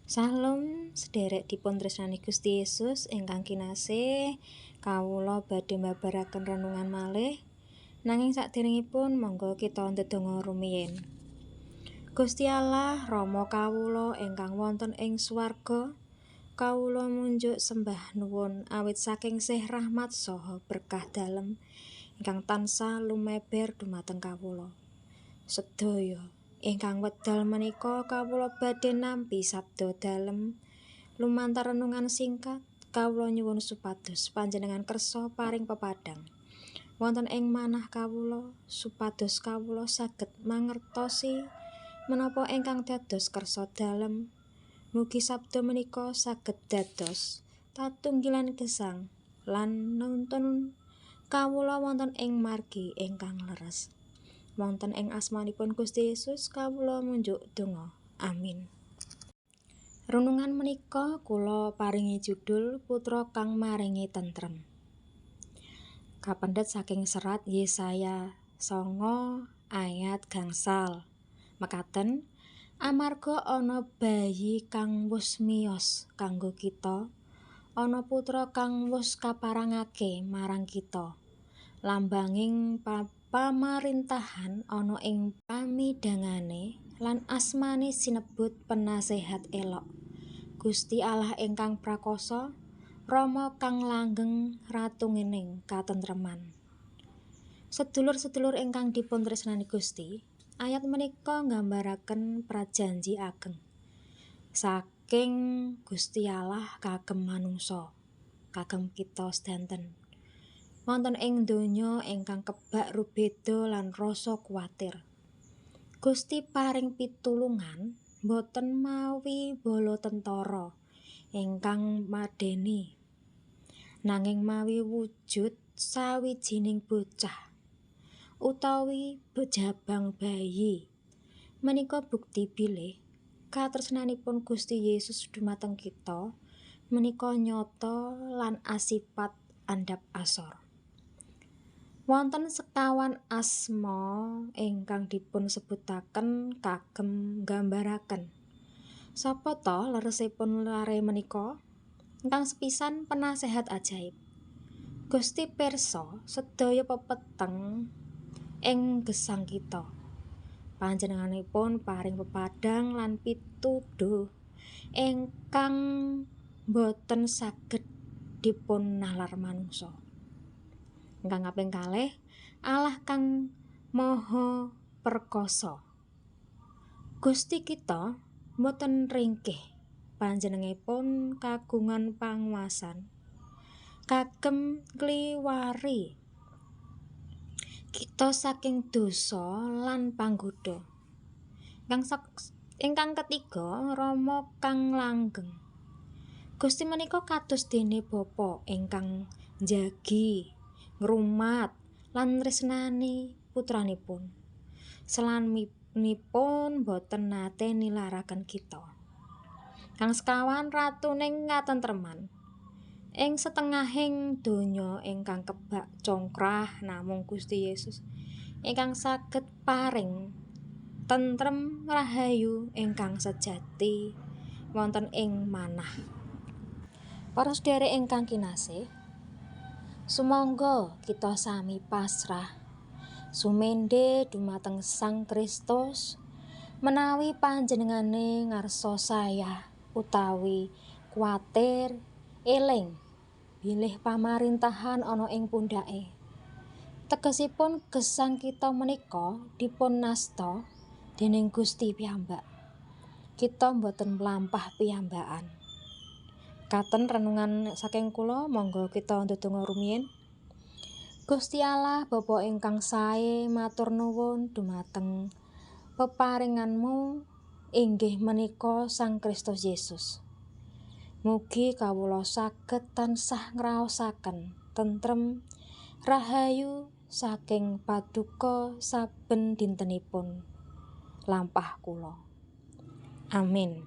Salam sederek dipun-tresnani Gusti Yesus ingkang kinasih, kawula badhe mbabaraken renungan malih. Nanging sakderengipun monggo kita ndedonga rumiyin. Gusti Allah Rama kawula ingkang wonten ing swarga, kawula munjuk sembah nuwun awit saking sih rahmat saha berkah dalem ingkang tansah lumeber dumateng kawula. Sedaya ingkang wedal menika kawula badhe nampi sabda dalem lumantar renungan singkat. Kawula nyuwun supados panjenengan kersa paring pepadang wonten ing manah kawula, supados kawula saged mangertosi menapa ingkang dados kersa dalem. Mugi sabda menika saged dados tatunggilan gesang lan nuntun kawula wonten ing margi ingkang leres. Wonten ing asmanipun Gusti Yesus kawula munjuk donga. Amin. Renungan menika kula paringi judul Putra kang maringi tentrem. Kapendhet saking serat Yesaya 9 ayat gangsal. Mekaten, amarga ana bayi kang wus miyos kanggo kita, ana putra kang wus kaparangake marang kita. Lambanging pamarintahan ana ing pamidhangane lan asmane sinebut Penaséhat Elok. Gusti Allah ingkang prakoso, Rama kang langgeng, Ratunggiling katentreman. Sedulur-sedulur ingkang dipun-tresnani Gusti, ayat menika nggambaraken prajanji ageng saking Gusti Allah kagem manungsa, kagem kita sedanten. Wonten ing donya ingkang kebak rubeda lan rasa kuwatir, Gusti paring pitulungan boten mawi bala tentara ingkang madeni, nanging mawi wujud sawijining bocah utawi bejabang bayi. Menika bukti bilih katresnanipun Gusti Yesus dumateng kita menika nyata lan asipat andhap asor. Wonten sekawan asma ingkang dipun sebutaken kagem nggambaraken sapa ta leresipun lare menika. Ingkang sepisan penaséhat ajaib. Gusti pirsa sedaya pepeteng ing gesang kita. Panjenenganipun paring pepadang lan pituduh ingkang boten saged dipun nalar manungsa. Ingkang kaping kalih, Allah kang maha perkasa. Gusti kita boten ringkih, panjenenganipun kagungan panguwasan kagem kliwari kita saking dosa lan panggoda. Ingkang ketiga, Rama kang langgeng. Gusti menika kados dene Bapa ingkang njagi, ngrumat lan nresnani putranipun. Selanipun boten nate nilaraken kita. Kang sekawan, ratuning katentreman. Ing setengahing donya ingkang kebak congkrah namung Gusti Yesus ingkang saged paring tentrem rahayu ingkang sejati wonten ing manah. Para sedherek ingkang kinasih, sumangga kita sami pasrah sumendhe dumateng Sang Kristus menawi panjenengane ngarsa sayah utawi kuwatir, eling bilih pamarintahan ana ing pundhake. Tegesipun gesang kita menika dipun nasta dening Gusti piyambak. Kita boten mlampah piyambakan. Katen renungan saking kula, monggo kita ndedonga rumiyin. Gusti Allah Bapa ingkang sae, matur nuwun dumateng peparinganmu inggih menika Sang Kristus Yesus. Mugi kawula saged tansah ngraosaken tentrem rahayu saking paduka saben dintenipun lampah kula. Amin.